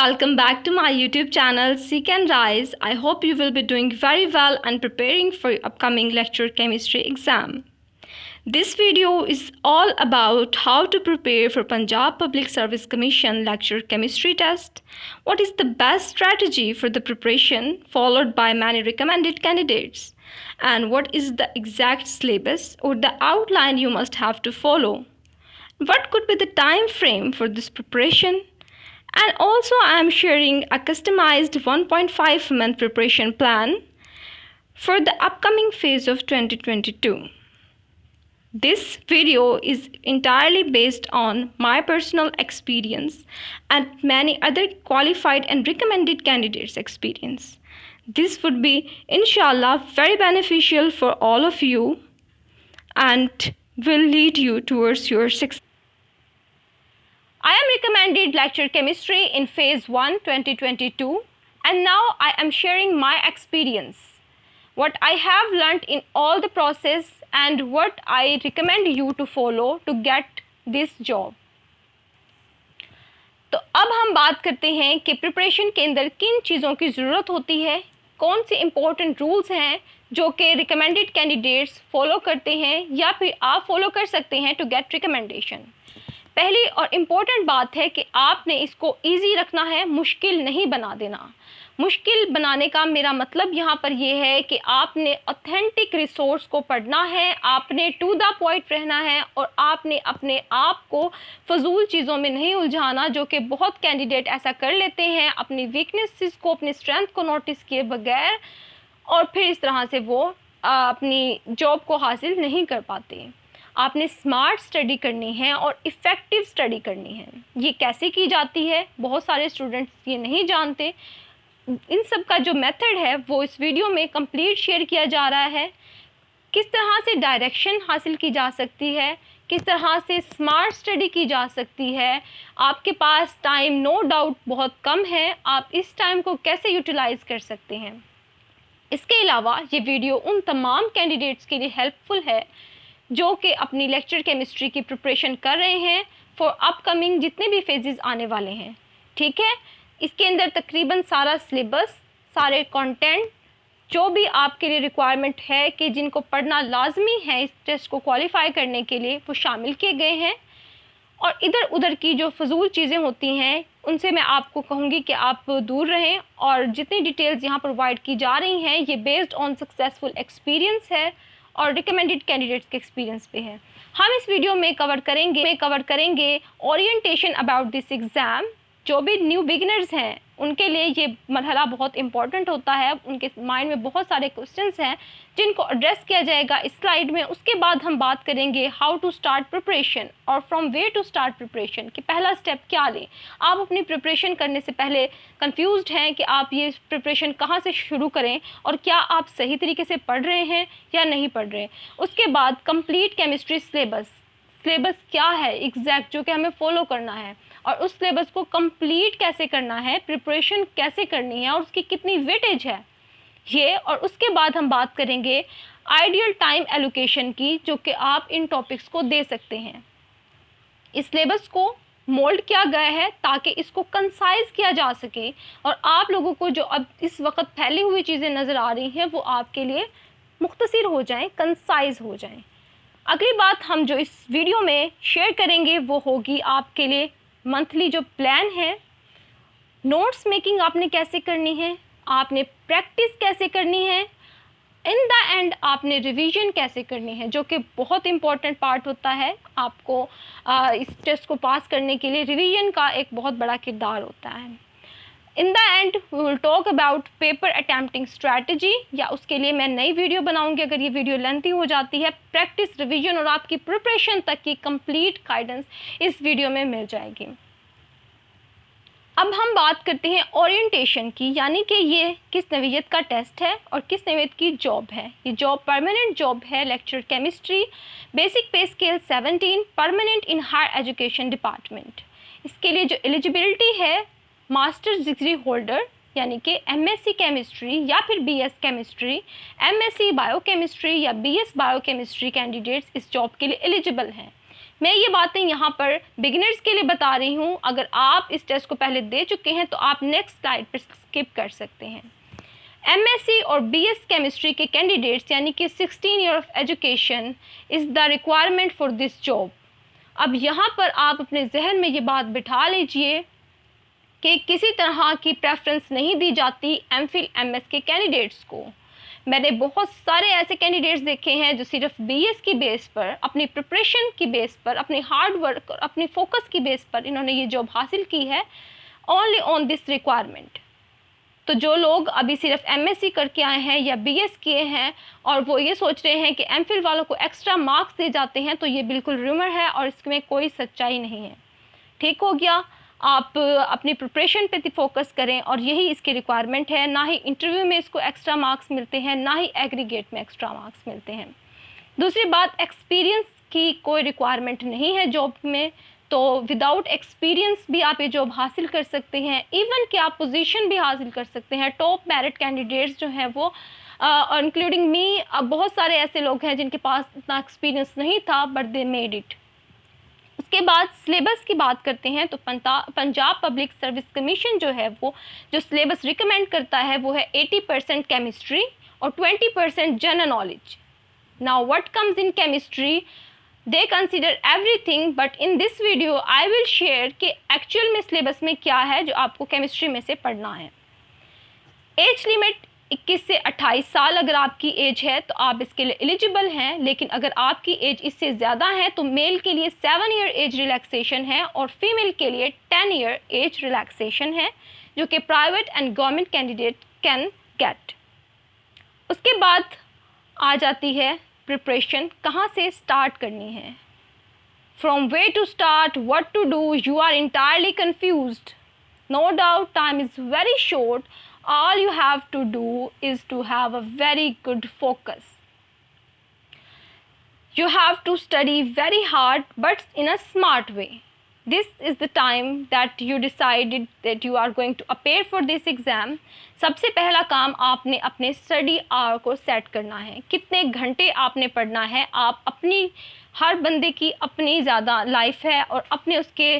welcome back to my YouTube channel Seek and Rise. I hope you will be doing very well and preparing for your upcoming lecture chemistry exam. This video is all about how to prepare for Punjab Public Service Commission lecture chemistry test. What is the best strategy for the preparation followed by many recommended candidates, and what is the exact syllabus or the outline you must have to follow. What could be the time frame for this preparation? And also I am sharing a customized 1.5 month preparation plan for the upcoming phase of 2022. This video is entirely based on my personal experience and many other qualified and recommended candidates' experience. This would be inshallah very beneficial for all of you and will lead you towards your success. I am recommended lecture chemistry in phase 1 2022 and now I am sharing my experience, what I have learnt in all the process and what I recommend you to follow to get this job. तो अब हम बात करते हैं कि preparation के अंदर किन चीज़ों की ज़रूरत होती है, कौन से इम्पोर्टेंट रूल्स हैं जो कि रिकमेंडेड कैंडिडेट्स फॉलो करते हैं या फिर आप फॉलो कर सकते हैं टू गेट रिकमेंडेशन। पहली और इम्पोर्टेंट बात है कि आपने इसको इजी रखना है, मुश्किल नहीं बना देना। मुश्किल बनाने का मेरा मतलब यहाँ पर यह है कि आपने ऑथेंटिक रिसोर्स को पढ़ना है, आपने टू द पॉइंट रहना है और आपने अपने आप को फजूल चीज़ों में नहीं उलझाना, जो कि बहुत कैंडिडेट ऐसा कर लेते हैं अपनी वीकनेसेस को, अपनी स्ट्रेंथ को नोटिस किए बगैर, और फिर इस तरह से वो अपनी जॉब को हासिल नहीं कर पाते। आपने स्मार्ट स्टडी करनी है और इफ़ेक्टिव स्टडी करनी है। ये कैसे की जाती है बहुत सारे स्टूडेंट्स ये नहीं जानते। इन सब का जो मेथड है वो इस वीडियो में कंप्लीट शेयर किया जा रहा है। किस तरह से डायरेक्शन हासिल की जा सकती है, किस तरह से स्मार्ट स्टडी की जा सकती है। आपके पास टाइम नो डाउट बहुत कम है, आप इस टाइम को कैसे यूटिलाइज़ कर सकते हैं। इसके अलावा ये वीडियो उन तमाम कैंडिडेट्स के लिए हेल्पफुल है जो कि अपनी लेक्चर केमिस्ट्री की प्रिपरेशन कर रहे हैं फॉर अपकमिंग जितने भी फेजेस आने वाले हैं। ठीक है, इसके अंदर तकरीबन सारा सिलेबस, सारे कंटेंट जो भी आपके लिए रिक्वायरमेंट है कि जिनको पढ़ना लाजमी है इस टेस्ट को क्वालिफाई करने के लिए, वो शामिल किए गए हैं। और इधर उधर की जो फजूल चीज़ें होती हैं उनसे मैं आपको कहूँगी कि आप दूर रहें, और जितनी डिटेल्स यहाँ प्रोवाइड की जा रही हैं ये बेस्ड ऑन सक्सेसफुल एक्सपीरियंस है और रिकमेंडेड कैंडिडेट्स के एक्सपीरियंस पे है। हम इस वीडियो में कवर करेंगे ओरिएंटेशन अबाउट दिस एग्ज़ाम। जो भी न्यू बिगिनर्स हैं उनके लिए ये मरहला बहुत इंपॉर्टेंट होता है, उनके माइंड में बहुत सारे क्वेश्चंस हैं जिनको एड्रेस किया जाएगा इस स्लाइड में। उसके बाद हम बात करेंगे हाउ टू स्टार्ट प्रिपरेशन और from where to start preparation, कि पहला स्टेप क्या लें। आप अपनी प्रिपरेशन करने से पहले कंफ्यूज्ड हैं कि आप ये प्रिपरेशन कहाँ से शुरू करें और क्या आप सही तरीके से पढ़ रहे हैं या नहीं पढ़ रहे। उसके बाद कंप्लीट केमिस्ट्री सिलेबस क्या है एग्जैक्ट जो कि हमें फॉलो करना है, और उस सिलेबस को कंप्लीट कैसे करना है, प्रिपरेशन कैसे करनी है और उसकी कितनी वेटेज है ये। और उसके बाद हम बात करेंगे आइडियल टाइम एलोकेशन की, जो कि आप इन टॉपिक्स को दे सकते हैं। इस सिलेबस को मोल्ड किया गया है ताकि इसको कंसाइज किया जा सके और आप लोगों को जो अब इस वक्त फैली हुई चीज़ें नज़र आ रही हैं वो आपके लिए मुख्तसर हो जाएं, कंसाइज हो जाएं। अगली बात हम जो इस वीडियो में शेयर करेंगे वो होगी आपके लिए मंथली जो प्लान है। नोट्स मेकिंग आपने कैसे करनी है, आपने प्रैक्टिस कैसे करनी है, इन द एंड आपने रिवीजन कैसे करनी है, जो कि बहुत इंपॉर्टेंट पार्ट होता है। आपको इस टेस्ट को पास करने के लिए रिवीजन का एक बहुत बड़ा किरदार होता है। In the end we will talk about paper attempting strategy, या उसके लिए मैं नई वीडियो बनाऊंगी अगर ये वीडियो लेंथी हो जाती है। प्रैक्टिस, रिवीजन और आपकी प्रिपरेशन तक की कंप्लीट गाइडेंस इस वीडियो में मिल जाएगी। अब हम बात करते हैं ओरिएंटेशन की, यानी कि ये किस नौइयत का टेस्ट है और किस नौइयत की जॉब है। ये जॉब परमानेंट जॉब है, lecture chemistry, basic pay scale 17, permanent in higher education department. इसके लिए जो एलिजिबिलिटी है, मास्टर्स डिग्री होल्डर यानी कि एमएससी केमिस्ट्री या फिर बीएस केमिस्ट्री, एमएससी बायोकेमिस्ट्री या बीएस बायोकेमिस्ट्री कैंडिडेट्स इस जॉब के लिए एलिजिबल हैं। मैं ये बातें यहाँ पर बिगिनर्स के लिए बता रही हूँ। अगर आप इस टेस्ट को पहले दे चुके हैं तो आप नेक्स्ट स्लाइड पर स्किप कर सकते हैं। एमएससी और बीएस केमिस्ट्री के कैंडिडेट्स यानी कि 16 year of education is the requirement for this job. अब यहाँ पर आप अपने जहन में ये बात बिठा लीजिए कि किसी तरह की प्रेफरेंस नहीं दी जाती एमफिल एमएस के कैंडिडेट्स को। मैंने बहुत सारे ऐसे कैंडिडेट्स देखे हैं जो सिर्फ बीएस की बेस पर, अपनी प्रिपरेशन की बेस पर, अपनी हार्ड वर्क और अपनी फोकस की बेस पर इन्होंने ये जॉब हासिल की है, ओनली ऑन दिस रिक्वायरमेंट। तो जो लोग अभी सिर्फ एमएससी करके आए हैं या बीएस किए हैं और वो ये सोच रहे हैं कि एमफिल वालों को एक्स्ट्रा मार्क्स दिए जाते हैं, तो ये बिल्कुल रूमर है और इसमें कोई सच्चाई नहीं है। ठीक हो गया, आप अपनी प्रिपरेशन पे फोकस करें और यही इसकी रिक्वायरमेंट है। ना ही इंटरव्यू में इसको एक्स्ट्रा मार्क्स मिलते हैं, ना ही एग्रीगेट में एक्स्ट्रा मार्क्स मिलते हैं। दूसरी बात, एक्सपीरियंस की कोई रिक्वायरमेंट नहीं है जॉब में, तो विदाउट एक्सपीरियंस भी आप ये जॉब हासिल कर सकते हैं। इवन कि आप पोजीशन भी हासिल कर सकते हैं। टॉप मेरिट कैंडिडेट्स जो हैं वो इंक्लूडिंग मी, अब बहुत सारे ऐसे लोग हैं जिनके पास इतना एक्सपीरियंस नहीं था बट दे मेड इट। उसके बाद सिलेबस की बात करते हैं तो पंजाब पब्लिक सर्विस कमीशन जो है वो जो सिलेबस रिकमेंड करता है वो है 80% केमिस्ट्री और 20% general knowledge. Now what comes in chemistry, they consider everything, but in this video I will share कि एक्चुअल में सिलेबस में क्या है जो आपको केमिस्ट्री में से पढ़ना है। एज लिमिट 21 से 28 साल अगर आपकी एज है तो आप इसके लिए एलिजिबल हैं, लेकिन अगर आपकी एज इससे ज़्यादा है तो मेल के लिए 7 ईयर एज रिलैक्सेशन है और फीमेल के लिए 10 ईयर एज रिलैक्सेशन है, जो कि private and government candidate can get. उसके बाद आ जाती है प्रिपरेशन, कहाँ से स्टार्ट करनी है। From where to start, what to do, you are entirely confused. No doubt, time is very short. All you have to do is to have a very good focus. You have to study very hard but in a smart way. This is the time that you decided that you are going to appear for this exam. सबसे पहला काम आपने अपने study our को set करना है। कितने घंटे आपने पढ़ना है, आप अपनी, हर बंदे की अपनी ज़्यादा लाइफ है और अपने उसके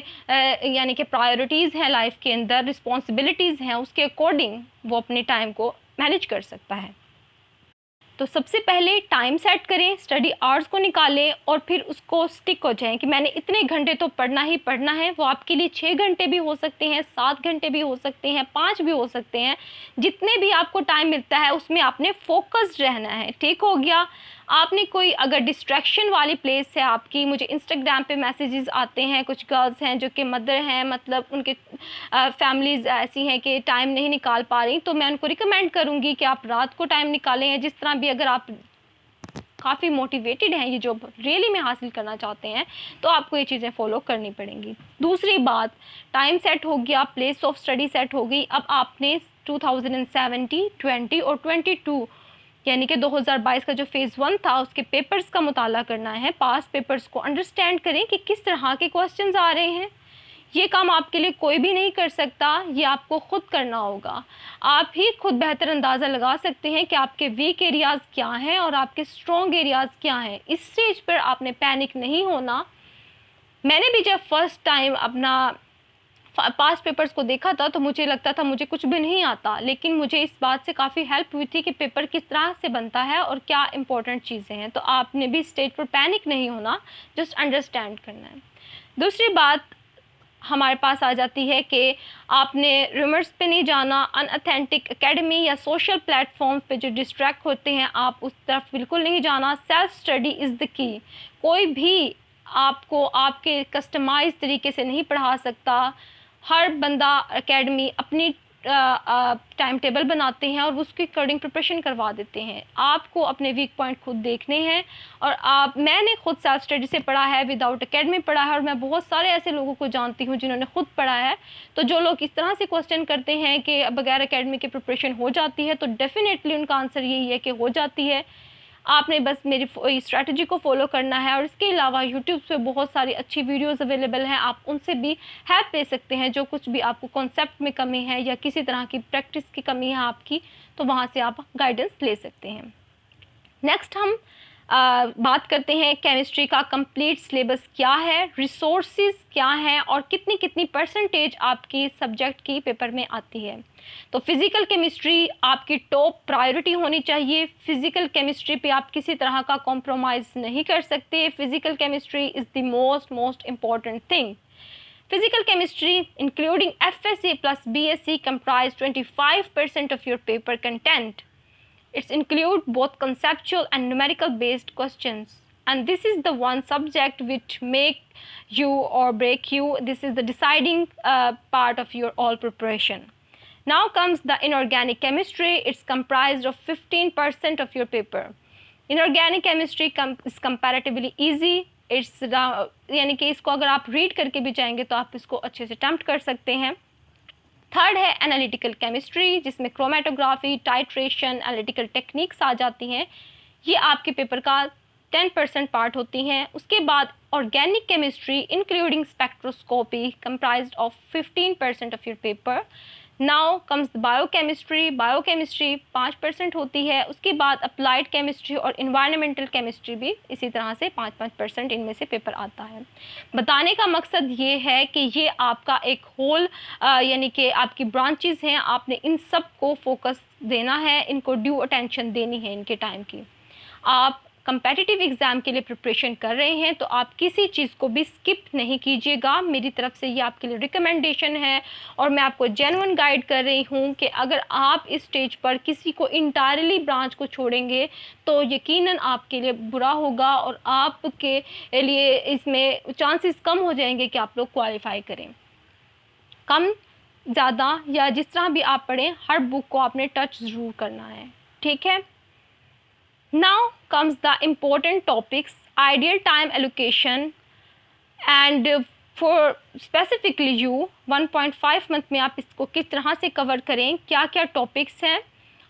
यानी कि प्रायोरिटीज़ हैं लाइफ के अंदर, रिस्पॉन्सिबिलिटीज़ हैं, उसके अकॉर्डिंग वो अपने टाइम को मैनेज कर सकता है। तो सबसे पहले टाइम सेट करें, स्टडी आवर्स को निकालें और फिर उसको स्टिक हो जाएं कि मैंने इतने घंटे तो पढ़ना ही पढ़ना है। वो आपके लिए 6 घंटे भी हो सकते हैं, 7 घंटे भी हो सकते हैं, 5 भी हो सकते हैं। जितने भी आपको टाइम मिलता है उसमें आपने फोकस्ड रहना है। ठीक हो गया। आपने कोई अगर डिस्ट्रैक्शन वाली प्लेस है आपकी, मुझे इंस्टाग्राम पे मैसेजेस आते हैं, कुछ गर्ल्स हैं जो कि मदर हैं, मतलब उनके फैमिलीज़ ऐसी हैं कि टाइम नहीं निकाल पा रही, तो मैं उनको रिकमेंड करूँगी कि आप रात को टाइम निकालें। जिस तरह भी अगर आप काफ़ी मोटिवेटेड हैं ये जॉब रियली में हासिल करना चाहते हैं तो आपको ये चीज़ें फॉलो करनी पड़ेंगी। दूसरी बात, टाइम सेट हो गया, प्लेस ऑफ स्टडी सेट हो गई। अब आपने 2017, 20 और 22 यानी कि 2022 का जो फेज़ 1 था उसके पेपर्स का मुताला करना है। पास पेपर्स को अंडरस्टैंड करें कि किस तरह के क्वेश्चंस आ रहे हैं। ये काम आपके लिए कोई भी नहीं कर सकता, ये आपको ख़ुद करना होगा। आप ही खुद बेहतर अंदाज़ा लगा सकते हैं कि आपके वीक एरियाज़ क्या हैं और आपके स्ट्रॉन्ग एरियाज़ क्या हैं। इस स्टेज पर आपने पैनिक नहीं होना। मैंने भी जब फर्स्ट टाइम अपना पास पेपर्स को देखा था तो मुझे लगता था मुझे कुछ भी नहीं आता, लेकिन मुझे इस बात से काफ़ी हेल्प हुई थी कि पेपर किस तरह से बनता है और क्या इंपॉर्टेंट चीज़ें हैं। तो आपने भी स्टेज पर पैनिक नहीं होना, जस्ट अंडरस्टैंड करना है। दूसरी बात हमारे पास आ जाती है कि आपने रूमर्स पे नहीं जाना, अनऑथेंटिक एकेडमी या सोशल प्लेटफॉर्म पे जो डिस्ट्रैक्ट होते हैं आप उस तरफ बिल्कुल नहीं जाना। Self study is the key. कोई भी आपको आपके कस्टमाइज तरीके से नहीं पढ़ा सकता। हर बंदा एकेडमी अपनी टाइम टेबल बनाते हैं और उसके अकॉर्डिंग प्रिपरेशन करवा देते हैं। आपको अपने वीक पॉइंट खुद देखने हैं और मैंने खुद सेल्फ स्टडी से पढ़ा है, विदाउट एकेडमी पढ़ा है और मैं बहुत सारे ऐसे लोगों को जानती हूँ जिन्होंने खुद पढ़ा है। तो जो लोग इस तरह से क्वेश्चन करते हैं कि बगैर एकेडमी के प्रिपरेशन हो जाती है, तो डेफिनेटली उनका आंसर यही है कि हो जाती है। आपने बस मेरी स्ट्रैटेजी को फॉलो करना है और इसके अलावा यूट्यूब पे बहुत सारी अच्छी वीडियोस अवेलेबल हैं, आप उनसे भी हेल्प ले सकते हैं। जो कुछ भी आपको कॉन्सेप्ट में कमी है या किसी तरह की प्रैक्टिस की कमी है आपकी, तो वहाँ से आप गाइडेंस ले सकते हैं। नेक्स्ट हम बात करते हैं केमिस्ट्री का कंप्लीट सिलेबस क्या है, रिसोर्सेज क्या हैं और कितनी कितनी परसेंटेज आपकी सब्जेक्ट की पेपर में आती है। तो फिज़िकल केमिस्ट्री आपकी टॉप प्रायोरिटी होनी चाहिए। फिज़िकल केमिस्ट्री पे आप किसी तरह का कॉम्प्रोमाइज़ नहीं कर सकते। Physical chemistry is the most important thing. Physical chemistry, including FSC plus BSc, comprise 25% of your paper content. It includes both conceptual and numerical based questions. And this is the one subject which make you or break you. This is the deciding part of your all preparation. Now comes the inorganic chemistry. It's comprised of 15% of your paper. Inorganic chemistry is comparatively easy. It's यानी कि इसको अगर आप read करके भी जाएंगे तो आप इसको अच्छे से अटेम्प्ट कर सकते हैं। थर्ड है एनालिटिकल केमिस्ट्री, जिसमें क्रोमेटोग्राफी, टाइट्रेशन, एनालिटिकल टेक्निक्स आ जाती हैं। ये आपके पेपर का 10% पार्ट होती हैं। उसके बाद organic chemistry including spectroscopy comprised of 15% of your paper. Now comes biochemistry. Biochemistry 5% होती है। उसके बाद अप्लाइड केमिस्ट्री और इन्वायरमेंटल केमिस्ट्री भी इसी तरह से 5-5% इनमें से पेपर आता है। बताने का मकसद ये है कि ये आपका एक होल यानी कि आपकी ब्रांचेस हैं, आपने इन सब को फोकस देना है, इनको ड्यू अटेंशन देनी है इनके टाइम की। आप कंपेटिटिव एग्ज़ाम के लिए प्रिपरेशन कर रहे हैं तो आप किसी चीज़ को भी स्किप नहीं कीजिएगा। मेरी तरफ से ये आपके लिए रिकमेंडेशन है और मैं आपको जेन्युइन गाइड कर रही हूँ कि अगर आप इस स्टेज पर किसी को इंटायरली ब्रांच को छोड़ेंगे तो यकीनन आपके लिए बुरा होगा और आपके लिए इसमें चांसेस कम हो जाएंगे कि आप लोग क्वालिफाई करें। कम ज़्यादा या जिस तरह भी आप पढ़ें, हर बुक को आपने टच ज़रूर करना है, ठीक है। Now comes the important topics, ideal time allocation, and for specifically you 1.5 month में आप इसको किस तरह से कवर करें, क्या क्या टॉपिक्स हैं।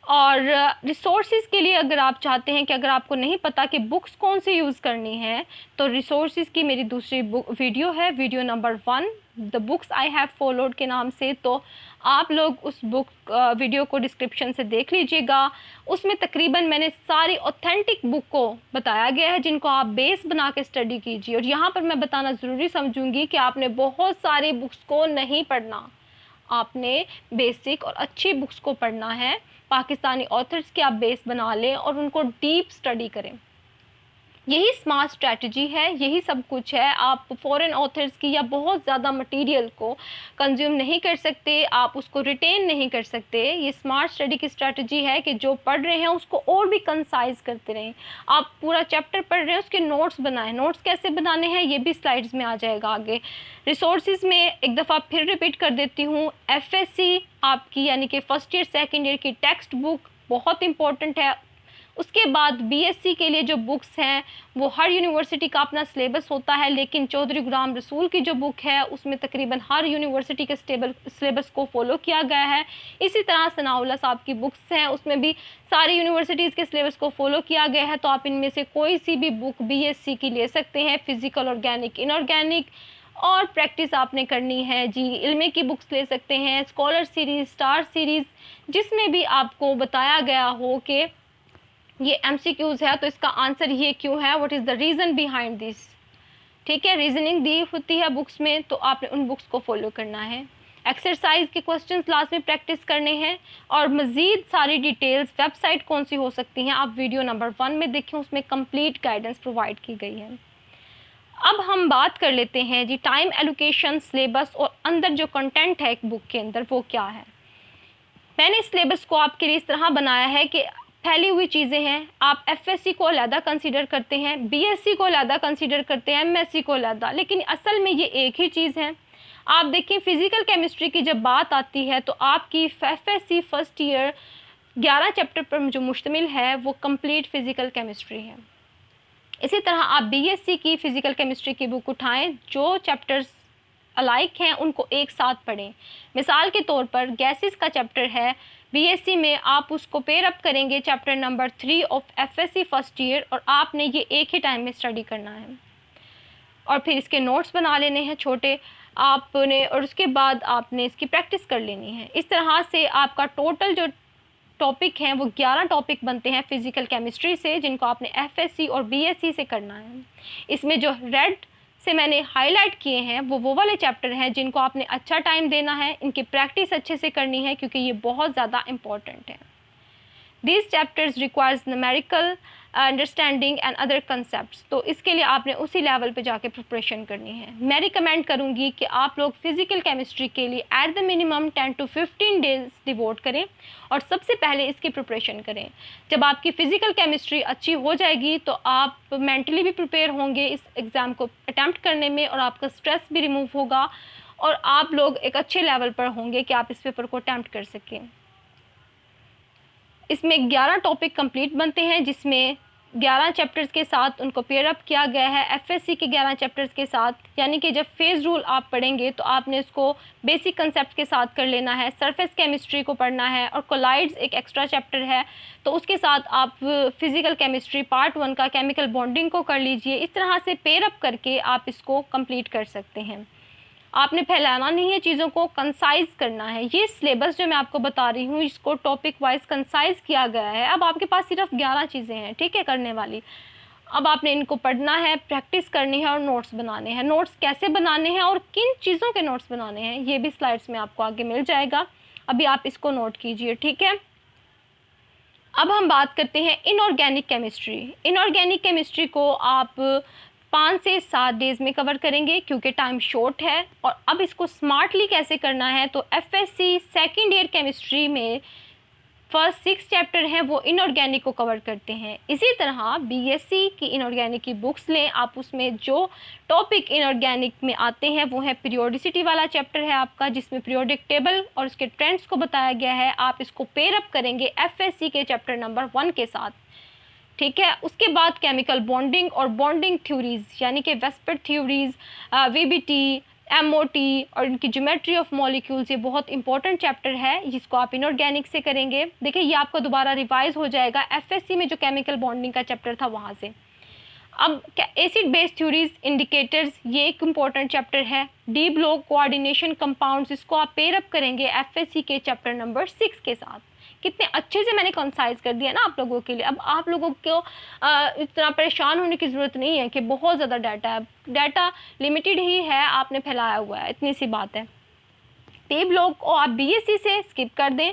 और रिसोर्सेज के लिए अगर आप चाहते हैं कि अगर आपको नहीं पता कि बुक्स कौन सी यूज़ करनी है तो रिसोर्सेज की मेरी दूसरी वीडियो है, video number 1, the books I have followed के नाम से। तो आप लोग उस बुक वीडियो को डिस्क्रिप्शन से देख लीजिएगा। उसमें तकरीबन मैंने सारी ऑथेंटिक बुक को बताया गया है जिनको आप बेस बना के स्टडी कीजिए। और यहाँ पर मैं बताना ज़रूरी समझूंगी कि आपने बहुत सारी बुक्स को नहीं पढ़ना, आपने बेसिक और अच्छी बुक्स को पढ़ना है। पाकिस्तानी ऑथर्स के आप बेस बना लें और उनको डीप स्टडी करें। यही स्मार्ट स्ट्रैटेजी है, यही सब कुछ है। आप फॉरेन ऑथर्स की या बहुत ज़्यादा मटेरियल को कंज्यूम नहीं कर सकते, आप उसको रिटेन नहीं कर सकते। ये स्मार्ट स्टडी की स्ट्रैटेजी है कि जो पढ़ रहे हैं उसको और भी कंसाइज करते रहें। आप पूरा चैप्टर पढ़ रहे हैं, उसके नोट्स बनाएं। नोट्स कैसे बनाने हैं ये भी स्लाइड्स में आ जाएगा आगे। रिसोर्सेज में एक दफ़ा फिर रिपीट कर देती हूँ, FSC आपकी यानी कि फ़र्स्ट ईयर सेकेंड ईयर की टेक्स्ट बुक बहुत इंपॉर्टेंट है। उसके बाद BSc के लिए जो बुक्स हैं वो हर यूनिवर्सिटी का अपना सिलेबस होता है, लेकिन चौधरी गुलाम रसूल की जो बुक है उसमें तकरीबन हर यूनिवर्सिटी के सिलेबस को फॉलो किया गया है। इसी तरह सनाउल्लाह साहब की बुक्स हैं, उसमें भी सारी यूनिवर्सिटीज़ के सिलेबस को फॉलो किया गया है। तो आप इनमें से कोई सी भी बुक BSc की ले सकते हैं, फिज़िकल, ऑर्गेनिक, इनऑर्गेनिक। और प्रैक्टिस आपने करनी है जी, इल्मे की बुक्स ले सकते हैं, स्कॉलर सीरीज़, स्टार सीरीज़, जिसमें भी आपको बताया गया हो कि ये MCQs है तो इसका आंसर ये क्यों है, what is the reason behind this, ठीक है। रीजनिंग दी होती है बुक्स में तो आपने उन बुक्स को फॉलो करना है। एक्सरसाइज के क्वेश्चंस लास्ट में प्रैक्टिस करने हैं और मज़ीद सारी डिटेल्स वेबसाइट कौन सी हो सकती हैं आप वीडियो नंबर 1 में देखें, उसमें कंप्लीट गाइडेंस प्रोवाइड की गई है। अब हम बात कर लेते हैं जी टाइम एलोकेशन, सिलेबस और अंदर जो कंटेंट है एक बुक के अंदर वो क्या है। मैंने सिलेबस को आपके लिए इस तरह बनाया है कि फैली हुई चीज़ें हैं। आप FSC को अलहदा कंसीडर करते हैं, BSc को अलहदा कंसीडर करते हैं, MSc को अलहदा, लेकिन असल में ये एक ही चीज़ है। आप देखें फ़िज़िकल केमिस्ट्री की जब बात आती है तो आपकी FSC फर्स्ट ईयर 11 चैप्टर पर जो मुश्तमिल है वो कंप्लीट फ़िज़िकल केमिस्ट्री है। इसी तरह आप BSc की फ़िज़िकल केमिस्ट्री की बुक उठाएं, जो चैप्टर्स अलाइक हैं उनको एक साथ पढ़ें। मिसाल के तौर पर गैसेस का चैप्टर है BSc में, आप उसको पेयर अप करेंगे chapter number 3 of FSC first year और आपने ये एक ही टाइम में स्टडी करना है और फिर इसके नोट्स बना लेने हैं छोटे आपने और उसके बाद आपने इसकी प्रैक्टिस कर लेनी है। इस तरह से आपका टोटल जो टॉपिक हैं वो 11 टॉपिक बनते हैं फिज़िकल केमिस्ट्री से, जिनको आपने एफएससी और बीएससी से करना है। इसमें जो रेड से मैंने हाईलाइट किए हैं वो वाले चैप्टर हैं जिनको आपने अच्छा टाइम देना है, इनकी प्रैक्टिस अच्छे से करनी है क्योंकि ये बहुत ज़्यादा इम्पॉर्टेंट है। These chapters requires numerical understanding and other concept. तो इसके लिए आपने उसी लेवल पे जाके प्रिपरेशन करनी है। मैं रिकमेंड करूँगी कि आप लोग फिज़िकल केमिस्ट्री के लिए at the minimum 10 to 15 days devote करें और सबसे पहले इसकी प्रिपरेशन करें। जब आपकी फ़िज़िकल केमिस्ट्री अच्छी हो जाएगी तो आप मेंटली भी प्रिपेयर होंगे इस एग्ज़ाम को अटैम्प्ट करने में, और आपका स्ट्रेस भी रिमूव होगा और आप लोग एक अच्छे लेवल पर होंगे कि आप इस पेपर को अटैम्प्ट कर सकें। इसमें 11 टॉपिक कंप्लीट बनते हैं, जिसमें 11 चैप्टर्स के साथ उनको पेयर अप किया गया है एफएससी के 11 चैप्टर्स के साथ। यानी कि जब फेज़ रूल आप पढ़ेंगे तो आपने इसको बेसिक कंसेप्ट के साथ कर लेना है, सरफेस केमिस्ट्री को पढ़ना है और कोलाइड्स एक एक्स्ट्रा चैप्टर है, तो उसके साथ आप फिज़िकल केमिस्ट्री पार्ट 1 का केमिकल बॉन्डिंग को कर लीजिए। इस तरह से पेयर अप करके आप इसको कंप्लीट कर सकते हैं। आपने फैलाना नहीं है, चीज़ों को कंसाइज करना है। ये सिलेबस जो मैं आपको बता रही हूँ इसको टॉपिक वाइज कंसाइज किया गया है। अब आपके पास सिर्फ 11 चीज़ें हैं, ठीक है, करने वाली। अब आपने इनको पढ़ना है, प्रैक्टिस करनी है और नोट्स बनाने हैं। नोट्स कैसे बनाने हैं और किन चीज़ों के नोट्स बनाने हैं ये भी स्लाइड्स में आपको आगे मिल जाएगा। अभी आप इसको नोट कीजिए, ठीक है। अब हम बात करते हैं इनऑर्गेनिक केमिस्ट्री। इनऑर्गेनिक केमिस्ट्री को आप 5 से 7 डेज़ में कवर करेंगे क्योंकि टाइम शॉर्ट है। और अब इसको स्मार्टली कैसे करना है, तो एफएससी सेकेंड ईयर केमिस्ट्री में फर्स्ट 6 चैप्टर हैं वो इनऑर्गेनिक को कवर करते हैं। इसी तरह बीएससी की इनऑर्गेनिक की बुक्स लें आप, उसमें जो टॉपिक इनऑर्गेनिक में आते हैं वो है पीरियोडिसिटी वाला चैप्टर है आपका, जिसमें पीरियोडिक टेबल और उसके ट्रेंड्स को बताया गया है। आप इसको पेयर अप करेंगे एफएससी के चैप्टर नंबर 1 के साथ, ठीक है। उसके बाद केमिकल बॉन्डिंग और बॉन्डिंग थ्योरीज यानी कि वेस्पर थ्योरीज, वीबीटी, एमओटी और इनकी ज्योमेट्री ऑफ मॉलिक्यूल्स, ये बहुत इंपॉर्टेंट चैप्टर है जिसको आप इनऑर्गेनिक से करेंगे। देखिए ये आपका दोबारा रिवाइज हो जाएगा एफएससी में जो केमिकल बॉन्डिंग का चैप्टर था वहाँ से। अब एसिड बेस थ्योरीज, इंडिकेटर्स, ये एक इम्पॉर्टेंट चैप्टर है। डी ब्लॉक कोऑर्डिनेशन कंपाउंड्स, इसको आप पेयर अप करेंगे एफएससी के चैप्टर नंबर 6 के साथ। कितने अच्छे से मैंने कंसाइज कर दिया ना आप लोगों के लिए। अब आप लोगों को इतना परेशान होने की ज़रूरत नहीं है कि बहुत ज़्यादा डाटा है, डाटा लिमिटेड ही है, आपने फैलाया हुआ है, इतनी सी बात है। पी ब्लॉक को आप बीएससी से स्किप कर दें,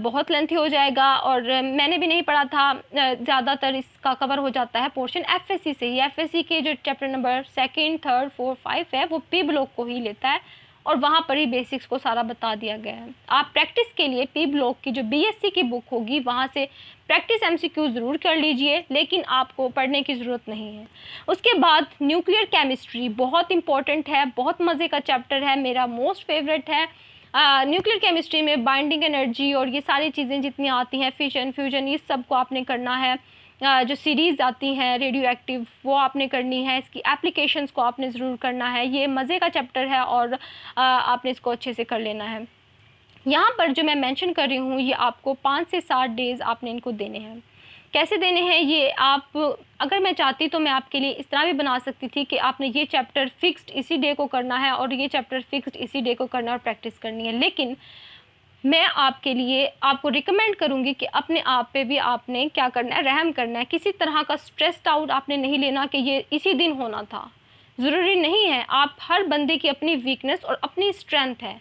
बहुत लेंथी हो जाएगा और मैंने भी नहीं पढ़ा था। ज़्यादातर इसका कवर हो जाता है पोर्शन एफएससी से ही। एफएससी के जो चैप्टर नंबर 2, 3, 4, 5 है वो पी ब्लॉक को ही लेता है और वहाँ पर ही बेसिक्स को सारा बता दिया गया है। आप प्रैक्टिस के लिए पी ब्लॉक की जो बीएससी की बुक होगी वहाँ से प्रैक्टिस एमसीक्यू ज़रूर कर लीजिए, लेकिन आपको पढ़ने की ज़रूरत नहीं है। उसके बाद न्यूक्लियर केमिस्ट्री बहुत इंपॉर्टेंट है, बहुत मज़े का चैप्टर है, मेरा मोस्ट फेवरेट है। न्यूक्लियर केमिस्ट्री में बाइंडिंग एनर्जी और ये सारी चीज़ें जितनी आती हैं, फिशन फ्यूजन, ये सब को आपने करना है। जो सीरीज़ आती हैं रेडियो एक्टिव वो आपने करनी है, इसकी एप्लीकेशंस को आपने ज़रूर करना है। ये मज़े का चैप्टर है और आपने इसको अच्छे से कर लेना है। यहाँ पर जो मैं मेंशन कर रही हूँ ये आपको 5 से 7 डेज़ आपने इनको देने हैं। कैसे देने हैं ये आप, अगर मैं चाहती तो मैं आपके लिए इस तरह भी बना सकती थी कि आपने ये चैप्टर फिक्स्ड इसी डे को करना है और ये चैप्टर फिक्स्ड इसी डे को करना है और प्रैक्टिस करनी है। लेकिन मैं आपके लिए आपको रिकमेंड करूँगी कि अपने आप पे भी आपने क्या करना है, रहम करना है। किसी तरह का स्ट्रेस्ड आउट आपने नहीं लेना कि ये इसी दिन होना था, ज़रूरी नहीं है। आप हर बंदे की अपनी वीकनेस और अपनी स्ट्रेंथ है।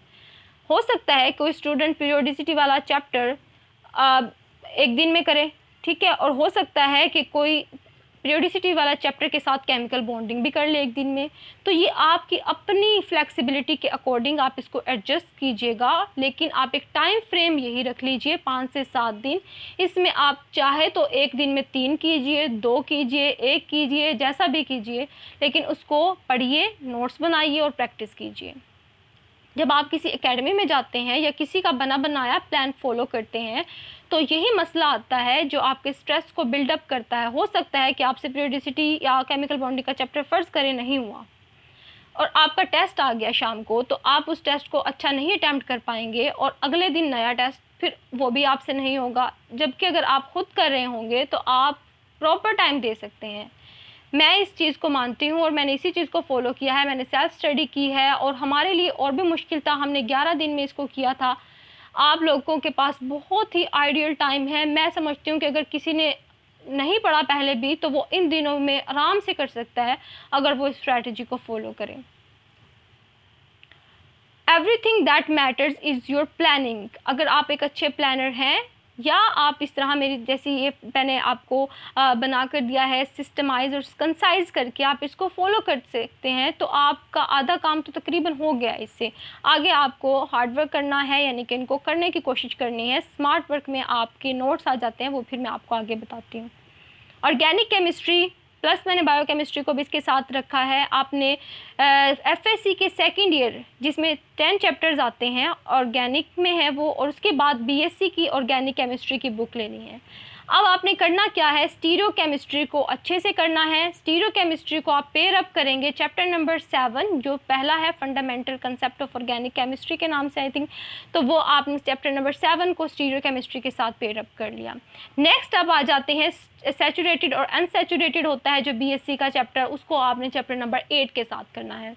हो सकता है कोई स्टूडेंट पीरियोडिसिटी वाला चैप्टर एक दिन में करे, ठीक है, और हो सकता है कि कोई पीरियोडिसिटी वाला चैप्टर के साथ केमिकल बॉन्डिंग भी कर ले एक दिन में। तो ये आपकी अपनी फ्लेक्सिबिलिटी के अकॉर्डिंग आप इसको एडजस्ट कीजिएगा, लेकिन आप एक टाइम फ्रेम यही रख लीजिए 5 से 7 दिन। इसमें आप चाहे तो एक दिन में 3 कीजिए, 2 कीजिए, 1 कीजिए, जैसा भी कीजिए, लेकिन उसको पढ़िए, नोट्स बनाइए और प्रैक्टिस कीजिए। जब आप किसी एकेडमी में जाते हैं या किसी का बना बनाया प्लान फॉलो करते हैं तो यही मसला आता है जो आपके स्ट्रेस को बिल्डअप करता है। हो सकता है कि आपसे पीरियोडिसिटी या केमिकल बॉन्डिंग का चैप्टर फ़र्ज़ करें नहीं हुआ और आपका टेस्ट आ गया शाम को, तो आप उस टेस्ट को अच्छा नहीं अटैम्प्ट कर पाएंगे और अगले दिन नया टेस्ट, फिर वो भी आपसे नहीं होगा। जबकि अगर आप खुद कर रहे होंगे तो आप प्रॉपर टाइम दे सकते हैं। मैं इस चीज़ को मानती हूँ और मैंने इसी चीज़ को फॉलो किया है। मैंने सेल्फ स्टडी की है और हमारे लिए और भी मुश्किल था, हमने 11 दिन में इसको किया था। आप लोगों के पास बहुत ही आइडियल टाइम है। मैं समझती हूँ कि अगर किसी ने नहीं पढ़ा पहले भी तो वो इन दिनों में आराम से कर सकता है अगर वो स्ट्रैटेजी को फॉलो करें। Everything that matters is your planning. अगर आप एक अच्छे प्लानर हैं या आप इस तरह मेरी जैसी ये मैंने आपको बना कर दिया है सिस्टमाइज और कंसाइज करके आप इसको फॉलो कर सकते हैं तो आपका आधा काम तो तकरीबन हो गया। इससे आगे आपको हार्ड वर्क करना है, यानी कि इनको करने की कोशिश करनी है। स्मार्ट वर्क में आपके नोट्स आ जाते हैं, वो फिर मैं आपको आगे बताती हूँ। ऑर्गेनिक केमिस्ट्री प्लस मैंने बायोकेमिस्ट्री को भी इसके साथ रखा है। आपने एफएससी के सेकंड ईयर जिसमें 10 चैप्टर्स आते हैं ऑर्गेनिक में है वो, और उसके बाद बीएससी की ऑर्गेनिक केमिस्ट्री की बुक लेनी है। अब आपने करना क्या है, स्टीरियो केमिस्ट्री को अच्छे से करना है। स्टीरियो केमिस्ट्री को आप पेयर अप करेंगे चैप्टर नंबर 7 जो पहला है fundamental concept of organic chemistry के नाम से आई थिंक, तो वो आपने चैप्टर नंबर 7 को स्टीरियो केमिस्ट्री के साथ पेयर अप कर लिया। नेक्स्ट अब आ जाते हैं सैचुरेटेड और अनसैचुरेटेड होता है जो बीएससी का चैप्टर, उसको आपने चैप्टर नंबर 8 के साथ करना है।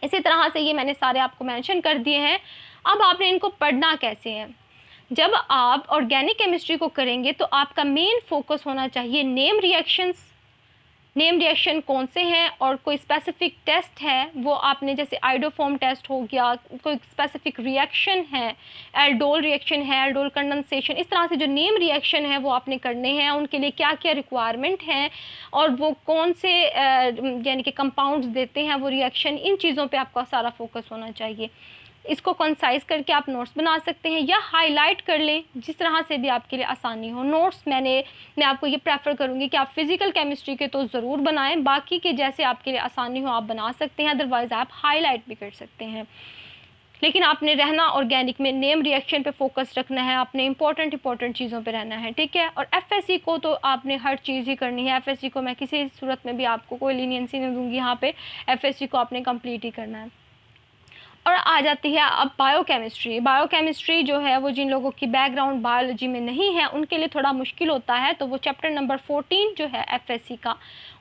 इसी तरह से ये मैंने सारे आपको मेंशन कर दिए हैं। अब आपने इनको पढ़ना कैसे है। जब आप ऑर्गेनिक केमिस्ट्री को करेंगे तो आपका मेन फोकस होना चाहिए नेम रिएक्शंस। नेम रिएक्शन कौन से हैं और कोई स्पेसिफिक टेस्ट है वो आपने, जैसे आइडोफॉर्म टेस्ट हो गया, कोई स्पेसिफिक रिएक्शन है, एल्डोल रिएक्शन है, एल्डोल कंडेंसेशन, इस तरह से जो नेम रिएक्शन है वो आपने करने हैं। उनके लिए क्या क्या रिक्वायरमेंट हैं और वो कौन से यानी कि कंपाउंड्स देते हैं वो रिएक्शन, इन चीज़ों पे आपका सारा फोकस होना चाहिए। इसको कंसाइज करके आप नोट्स बना सकते हैं या हाईलाइट कर लें, जिस तरह से भी आपके लिए आसानी हो। नोट्स मैं आपको ये प्रेफर करूँगी कि आप फिज़िकल केमिस्ट्री के तो ज़रूर बनाएं, बाकी के जैसे आपके लिए आसानी हो आप बना सकते हैं, अदरवाइज़ आप हाईलाइट भी कर सकते हैं। लेकिन आपने रहना ऑर्गेनिक में नेम रिएक्शन पे फोकस रखना है, आपने इंपॉर्टेंट चीज़ों पे रहना है, ठीक है। और एफएससी को तो आपने हर चीज़ ही करनी है। एफएससी को मैं किसी सूरत में भी आपको कोई लीनियंसी नहीं दूँगी, यहाँ पे एफएससी को आपने कंप्लीट ही करना है। और आ जाती है अब बायोकेमिस्ट्री। बायोकेमिस्ट्री जो है वो जिन लोगों की बैकग्राउंड बायोलॉजी में नहीं है उनके लिए थोड़ा मुश्किल होता है, तो वो चैप्टर नंबर 14 जो है एफएससी का,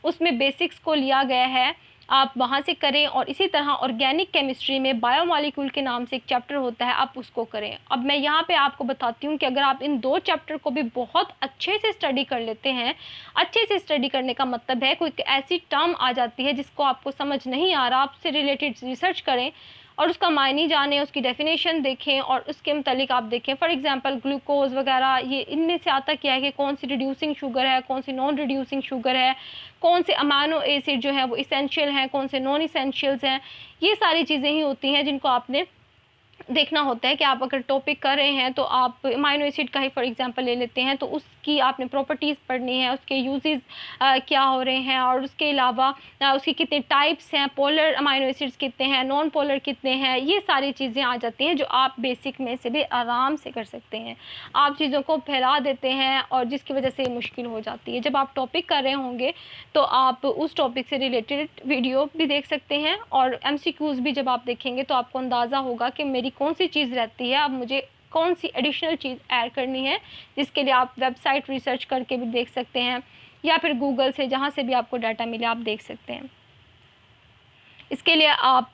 उसमें बेसिक्स को लिया गया है, आप वहाँ से करें। और इसी तरह ऑर्गेनिक केमिस्ट्री में बायोमॉलिक्यूल के नाम से एक चैप्टर होता है, आप उसको करें। अब मैं यहाँ पे आपको बताती हूँ कि अगर आप इन 2 चैप्टर को भी बहुत अच्छे से स्टडी कर लेते हैं, अच्छे से स्टडी करने का मतलब है कोई ऐसी टर्म आ जाती है जिसको आपको समझ नहीं आ रहा, आप उससे रिलेटेड रिसर्च करें और उसका मायने जानें, उसकी डेफिनेशन देखें और उसके मुतालिक आप देखें। फॉर एग्जांपल ग्लूकोज वगैरह, ये इनमें से आता क्या है कि कौन सी रिड्यूसिंग शुगर है, कौन सी नॉन रिड्यूसिंग शुगर है, कौन से अमाइनो एसिड जो है वो इसेंशियल हैं, कौन से नॉन इसेंशियल्स हैं। ये सारी चीज़ें ही होती हैं जिनको आपने देखना होता है कि आप अगर टॉपिक कर रहे हैं तो आप अमाइनो एसिड का ही फॉर एग्जांपल ले लेते हैं तो उसकी आपने प्रॉपर्टीज़ पढ़नी है, उसके यूजेस क्या हो रहे हैं और उसके अलावा उसके कितने टाइप्स हैं, पोलर अमाइनो एसिड्स कितने हैं, नॉन पोलर कितने हैं, ये सारी चीज़ें आ जाती हैं जो आप बेसिक में से भी आराम से कर सकते हैं। आप चीज़ों को फैला देते हैं और जिसकी वजह से मुश्किल हो जाती है। जब आप टॉपिक कर रहे होंगे तो आप उस टॉपिक से रिलेटेड वीडियो भी देख सकते हैं और MCQs भी जब आप देखेंगे तो आपको अंदाज़ा होगा कि मेरी कौन सी चीज़ रहती है, अब मुझे कौन सी एडिशनल चीज़ ऐड करनी है, जिसके लिए आप वेबसाइट रिसर्च करके भी देख सकते हैं या फिर गूगल से जहाँ से भी आपको डाटा मिले आप देख सकते हैं। इसके लिए आप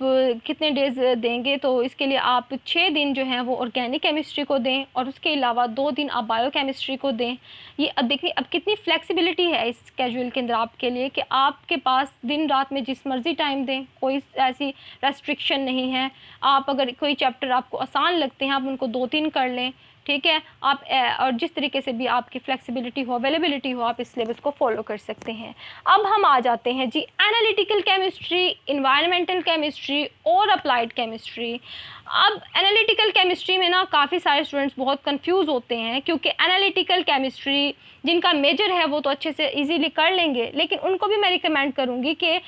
कितने डेज़ देंगे, तो इसके लिए आप 6 दिन जो हैं वो ऑर्गेनिक केमिस्ट्री को दें और उसके अलावा 2 दिन आप बायो केमिस्ट्री को दें। ये अब देखिए अब कितनी फ्लेक्सिबिलिटी है इस स्केड्यूल के अंदर आपके लिए कि आपके पास दिन रात में जिस मर्ज़ी टाइम दें, कोई ऐसी रेस्ट्रिक्शन नहीं है। आप अगर कोई चैप्टर आपको आसान लगते हैं आप उनको 2-3 कर लें, ठीक है। आप और जिस तरीके से भी आपकी फ्लेक्सिबिलिटी हो, अवेलेबिलिटी हो, आप इस सिलेबस को फॉलो कर सकते हैं। अब हम आ जाते हैं जी एनालिटिकल केमिस्ट्री, इन्वायरमेंटल केमिस्ट्री और अप्लाइड केमिस्ट्री। अब एनालिटिकल केमिस्ट्री में ना काफ़ी सारे स्टूडेंट्स बहुत कंफ्यूज होते हैं क्योंकि एनालिटिकल केमिस्ट्री जिनका मेजर है वो तो अच्छे से इजीली कर लेंगे, लेकिन उनको भी मैं रिकमेंड करूँगी कि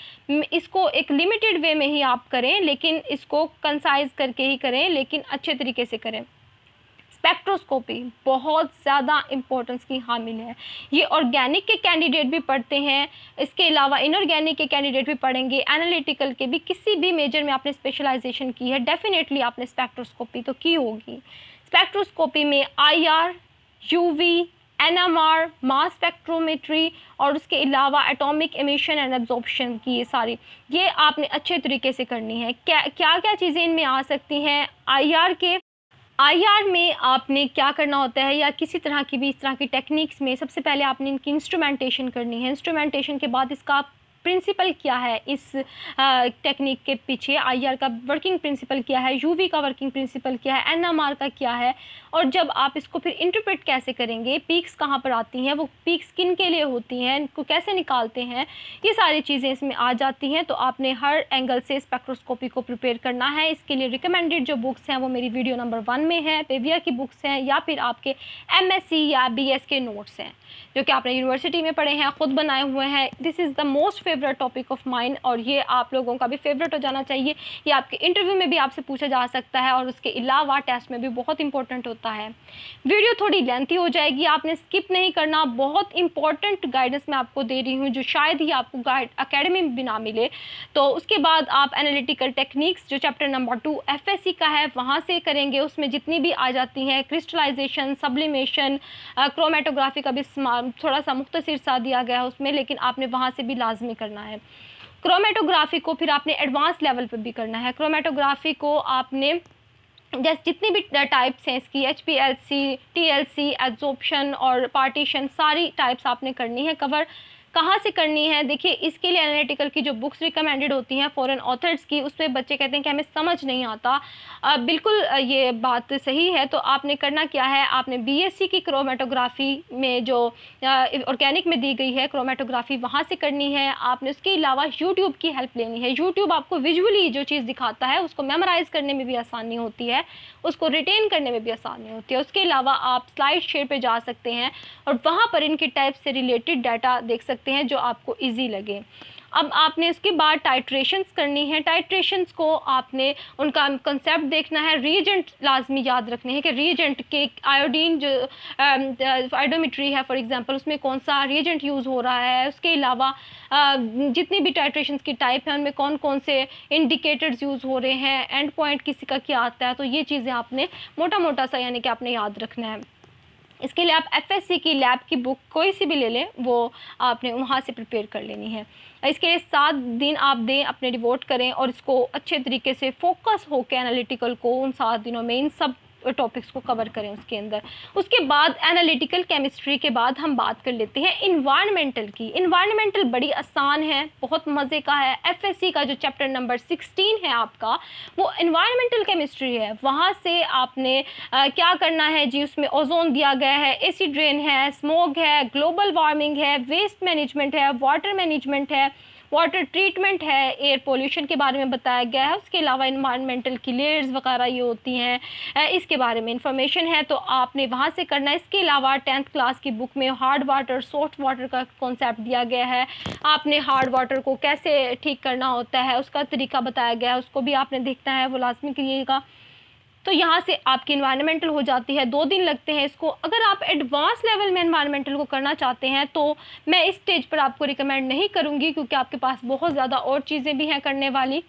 इसको एक लिमिटेड वे में ही आप करें, लेकिन इसको कंसाइज करके ही करें, लेकिन अच्छे तरीके से करें। स्पेक्ट्रोस्कोपी बहुत ज़्यादा इम्पोर्टेंस की हामिल है। ये ऑर्गेनिक के कैंडिडेट भी पढ़ते हैं, इसके अलावा इनऑर्गेनिक के कैंडिडेट भी पढ़ेंगे, एनालिटिकल के भी। किसी भी मेजर में आपने स्पेशलाइजेशन की है डेफिनेटली आपने स्पेक्ट्रोस्कोपी तो की होगी। स्पेक्ट्रोस्कोपी में IR, UV, NMR, mass spectrometry और उसके अलावा एटॉमिक एमिशन एंड एब्जॉर्प्शन की ये आपने अच्छे तरीके से करनी है। क्या क्या चीज़ें इनमें आ सकती हैं IR के आईआर में आपने क्या करना होता है, या किसी तरह की भी इस तरह की टेक्निक्स में, सबसे पहले आपने इनकी इंस्ट्रूमेंटेशन करनी है। इंस्ट्रूमेंटेशन के बाद इसका प्रिंसिपल क्या है, इस टेक्निक के पीछे आईआर का वर्किंग प्रिंसिपल क्या है, यूवी का वर्किंग प्रिंसिपल क्या है, एनएमआर का क्या है, और जब आप इसको फिर इंटरप्रेट कैसे करेंगे, पीक्स कहाँ पर आती हैं, वो पीक्स किन के लिए होती हैं, इनको कैसे निकालते हैं, ये सारी चीज़ें इसमें आ जाती हैं। तो आपने हर एंगल से स्पेक्ट्रोस्कोपी को प्रिपेयर करना है। इसके लिए रिकमेंडेड जो बुक्स हैं वो मेरी वीडियो नंबर 1 में है, पेविया की बुक्स हैं, या फिर आपके एमएससी या बीएस के नोट्स हैं जो कि आपने यूनिवर्सिटी में पढ़े हैं, ख़ुद बनाए हुए हैं। This is the most favourite topic of mine, और ये आप लोगों का भी फेवरेट हो जाना चाहिए। ये आपके इंटरव्यू में भी आपसे पूछा जा सकता है, और उसके अलावा टेस्ट में भी बहुत इंपॉर्टेंट होता है। वीडियो थोड़ी लेंथी हो जाएगी, आपने स्किप नहीं करना। बहुत इंपॉर्टेंट गाइडेंस मैं आपको दे रही हूँ जो शायद ही आपको गाइड अकेडमी में भी ना मिले। तो उसके बाद आप एनालिटिकल टेक्निक्स जो चैप्टर नंबर 2 एफएससी का है वहाँ से करेंगे। उसमें जितनी भी आ जाती हैं, क्रिस्टलाइजेशन, सब्लिमेशन, क्रोमेटोग्राफी का भी थोड़ा सा मुख्तसर सा दिया गया है उसमें, लेकिन आपने वहाँ से भी लाजमी करना है। क्रोमेटोग्राफी को फिर आपने एडवांस लेवल पर भी करना है। क्रोमेटोग्राफी को आपने जैसे जितनी भी टाइप्स हैं इसकी, HPLC, TLC, एब्जॉर्प्शन और पार्टीशन, सारी टाइप्स आपने करनी है कवर। कहाँ से करनी है, देखिए इसके लिए एनालिटिकल की जो बुक्स रिकमेंडेड होती हैं फॉरेन ऑथर्स की, उस पर बच्चे कहते हैं कि हमें समझ नहीं आता। बिल्कुल ये बात सही है। तो आपने करना क्या है, आपने BSc की क्रोमेटोग्राफी में जो ऑर्गेनिक में दी गई है क्रोमेटोग्राफी, वहाँ से करनी है। आपने उसके अलावा यूट्यूब की हेल्प लेनी है। यूट्यूब आपको विजुअली जो चीज़ दिखाता है उसको मेमोराइज़ करने में भी आसानी होती है, उसको रिटेन करने में भी आसानी होती है। उसके अलावा आप स्लाइड शेयर पे जा सकते हैं और वहाँ पर इनके टाइप से रिलेटेड डाटा देख सकते हैं जो आपको इजी लगे। अब आपने इसके बाद टाइट्रेशंस करनी है। टाइट्रेशंस को आपने उनका कंसेप्ट देखना है। रीजेंट लाजमी याद रखने हैं कि रीजेंट के आयोडीन जो आयोडोमेट्री है फॉर एग्जांपल, उसमें कौन सा रीजेंट यूज़ हो रहा है। उसके अलावा जितनी भी टाइट्रेशंस की टाइप हैं उनमें कौन कौन से इंडिकेटर्स यूज़ हो रहे हैं, एंड पॉइंट किसी का क्या आता है। तो ये चीज़ें आपने मोटा मोटा सा यानी कि आपने याद रखना है। इसके लिए आप एफएससी की लैब की बुक कोई सी भी ले लें, वो आपने वहाँ से प्रिपेयर कर लेनी है। इसके लिए 7 दिन आप दें, अपने डिवोट करें और इसको अच्छे तरीके से फोकस होकर एनालिटिकल को उन 7 दिनों में इन सब टॉपिक्स को कवर करें उसके अंदर। उसके बाद एनालिटिकल केमिस्ट्री के बाद हम बात कर लेते हैं इन्वायरमेंटल की। इन्वायरमेंटल बड़ी आसान है, बहुत मज़े का है। एफएससी का जो चैप्टर नंबर 16 है आपका, वो इन्वायरमेंटल केमिस्ट्री है। वहाँ से आपने क्या करना है जी, उसमें ओजोन दिया गया है, एसिड रेन है, स्मोक है, ग्लोबल वार्मिंग है, वेस्ट मैनेजमेंट है, वाटर मैनेजमेंट है, वाटर ट्रीटमेंट है, एयर पोल्यूशन के बारे में बताया गया है। उसके अलावा इन्वायरमेंटल की लेयर्स वगैरह ये होती हैं, इसके बारे में इंफॉर्मेशन है, तो आपने वहाँ से करना है। इसके अलावा 10th क्लास की बुक में हार्ड वाटर, सॉफ्ट वाटर का कॉन्सेप्ट दिया गया है। आपने हार्ड वाटर को कैसे ठीक करना होता है उसका तरीका बताया गया है, उसको भी आपने देखना है, वो लाजमी करिएगा। तो यहाँ से आपकी इन्वायरमेंटल हो जाती है। 2 दिन लगते हैं इसको। अगर आप एडवांस लेवल में इन्वायरमेंटल को करना चाहते हैं तो मैं इस स्टेज पर आपको रिकमेंड नहीं करूँगी, क्योंकि आपके पास बहुत ज़्यादा और चीज़ें भी हैं करने वाली।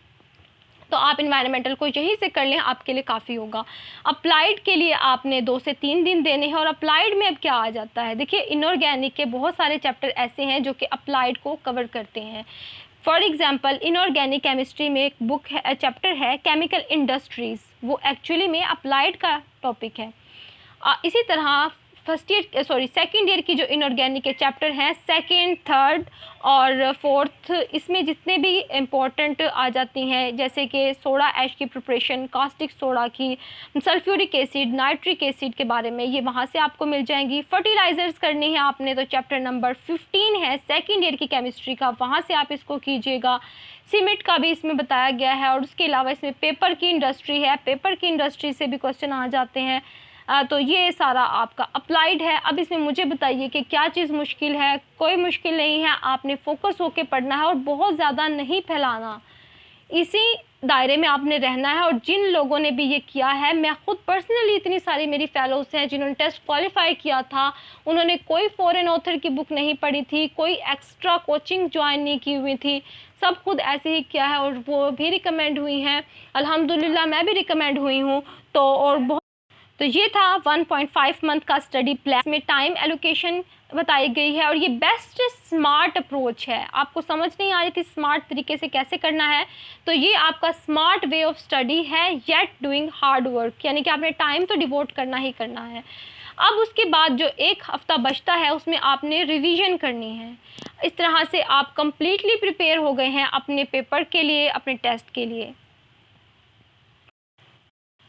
तो आप इन्वायरमेंटल को यहीं से कर लें, आपके लिए काफ़ी होगा। अप्लाइड के लिए आपने 2 से 3 दिन देने हैं। और अप्लाइड में अब क्या आ जाता है, देखिए इनऑर्गेनिक के बहुत सारे चैप्टर ऐसे हैं जो कि अप्लाइड को कवर करते हैं। फॉर एग्जांपल इनऑर्गेनिक केमिस्ट्री में एक बुक है, चैप्टर है केमिकल इंडस्ट्रीज़, वो एक्चुअली में अप्लाइड का टॉपिक है। इसी तरह सेकेंड ईयर की जो इनऑर्गेनिक के चैप्टर हैं, सेकेंड, थर्ड और फोर्थ, इसमें जितने भी इम्पोर्टेंट आ जाती हैं जैसे कि सोडा ऐश की प्रिपरेशन, कास्टिक सोडा की, सल्फ्यूरिक एसिड, नाइट्रिक एसिड के बारे में, ये वहाँ से आपको मिल जाएंगी। फर्टिलाइज़र्स करनी है आपने तो चैप्टर नंबर 15 है सेकेंड ईयर की केमिस्ट्री का, वहाँ से आप इसको कीजिएगा। सीमेंट का भी इसमें बताया गया है। और उसके अलावा इसमें पेपर की इंडस्ट्री है, पेपर की इंडस्ट्री से भी क्वेश्चन आ जाते हैं। तो ये सारा आपका अप्लाइड है। अब इसमें मुझे बताइए कि क्या चीज़ मुश्किल है। कोई मुश्किल नहीं है, आपने फोकस होकर पढ़ना है और बहुत ज़्यादा नहीं फैलाना, इसी दायरे में आपने रहना है। और जिन लोगों ने भी ये किया है, मैं ख़ुद पर्सनली, इतनी सारी मेरी फेलोज़ हैं जिन्होंने टेस्ट क्वालिफाई किया था, उन्होंने कोई फॉरेन ऑथर की बुक नहीं पढ़ी थी, कोई एक्स्ट्रा कोचिंग ज्वाइन नहीं की हुई थी, सब खुद ऐसे ही किया है और वो भी रिकमेंड हुई हैं। अल्हम्दुलिल्लाह मैं भी रिकमेंड हुई हूँ। तो और बहुत, तो ये था 1.5 मंथ का स्टडी प्लान में टाइम एलोकेशन बताई गई है और ये बेस्ट स्मार्ट अप्रोच है। आपको समझ नहीं आ रही थी स्मार्ट तरीके से कैसे करना है, तो ये आपका स्मार्ट वे ऑफ स्टडी है, येट डूइंग हार्ड वर्क, यानी कि आपने टाइम तो डिवोट करना ही करना है। अब उसके बाद जो एक हफ़्ता बचता है उसमें आपने रिवीजन करनी है। इस तरह से आप कंप्लीटली प्रिपेयर हो गए हैं अपने पेपर के लिए, अपने टेस्ट के लिए।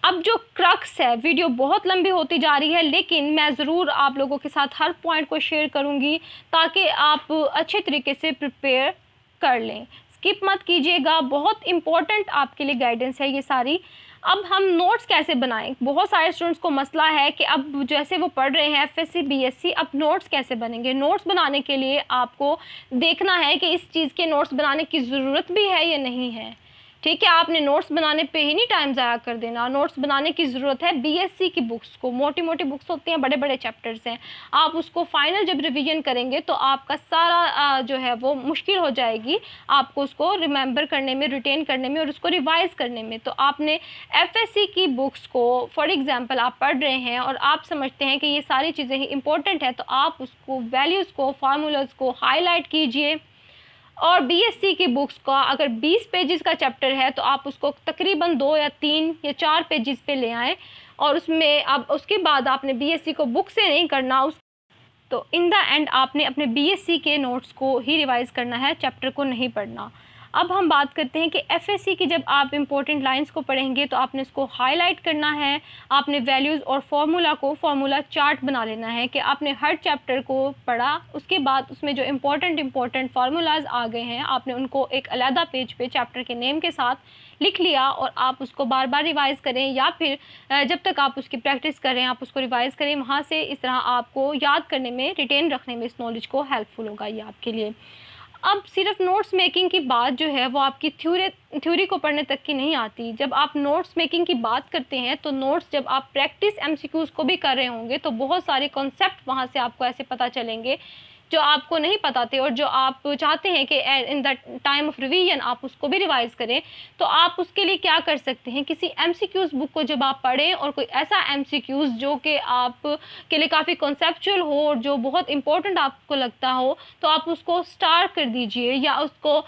अब जो क्रक्स है, वीडियो बहुत लंबी होती जा रही है, लेकिन मैं ज़रूर आप लोगों के साथ हर पॉइंट को शेयर करूंगी ताकि आप अच्छे तरीके से प्रिपेयर कर लें। स्किप मत कीजिएगा, बहुत इम्पोर्टेंट आपके लिए गाइडेंस है ये सारी। अब हम नोट्स कैसे बनाएं? बहुत सारे स्टूडेंट्स को मसला है कि अब जैसे वो पढ़ रहे हैं एफएससी बीएससी, अब नोट्स कैसे बनेंगे? नोट्स बनाने के लिए आपको देखना है कि इस चीज़ के नोट्स बनाने की ज़रूरत भी है या नहीं है। ठीक है, आपने नोट्स बनाने पे ही नहीं टाइम ज़ाया कर देना। नोट्स बनाने की ज़रूरत है बीएससी की बुक्स को, मोटी मोटी बुक्स होती हैं, बड़े बड़े चैप्टर्स हैं। आप उसको फाइनल जब रिवीजन करेंगे तो आपका सारा जो है वो मुश्किल हो जाएगी आपको उसको रिमेंबर करने में, रिटेन करने में और उसको रिवाइज़ करने में। तो आपने एफएससी की बुक्स को फॉर एग्ज़ाम्पल आप पढ़ रहे हैं और आप समझते हैं कि ये सारी चीज़ें ही इंपॉर्टेंट हैं, तो आप उसको वैल्यूज़ को, फार्मूलाज़ को हाईलाइट कीजिए। और बीएससी की बुक्स का अगर 20 पेजेस का चैप्टर है तो आप उसको तकरीबन 2 या 3 या 4 पेजेस पे ले आएँ और उसमें अब उसके बाद आपने बीएससी को बुक से नहीं करना, उस तो इन द एंड आपने अपने बीएससी के नोट्स को ही रिवाइज़ करना है, चैप्टर को नहीं पढ़ना। अब हम बात करते हैं कि एफएससी की जब आप इम्पोर्टेंट लाइंस को पढ़ेंगे तो आपने इसको हाईलाइट करना है। आपने वैल्यूज़ और फार्मूला चार्ट बना लेना है कि आपने हर चैप्टर को पढ़ा, उसके बाद उसमें जो इम्पोर्टेंट फार्मूलाज आ गए हैं आपने उनको एक अलहदा पेज पे चैप्टर के नेम के साथ लिख लिया और आप उसको बार बार रिवाइज़ करें या फिर जब तक आप उसकी प्रैक्टिस करें आप उसको रिवाइज़ करें। वहाँ से इस तरह आपको याद करने में, रिटेन रखने में इस नॉलेज को हेल्पफुल होगा ये आपके लिए। अब सिर्फ नोट्स मेकिंग की बात जो है वो आपकी थ्योरी को पढ़ने तक की नहीं आती। जब आप नोट्स मेकिंग की बात करते हैं तो नोट्स जब आप प्रैक्टिस एमसीक्यूज़ को भी कर रहे होंगे तो बहुत सारे कॉन्सेप्ट वहाँ से आपको ऐसे पता चलेंगे जो आपको नहीं पता थे और जो आप चाहते हैं कि in the time of revision आप उसको भी रिवाइज़ करें। तो आप उसके लिए क्या कर सकते हैं, किसी एमसीक्यूज़ बुक को जब आप पढ़ें और कोई ऐसा एमसीक्यूज़ जो कि आप के लिए काफ़ी कॉन्सेप्चुअल हो और जो बहुत इंपॉर्टेंट आपको लगता हो, तो आप उसको स्टार कर दीजिए या उसको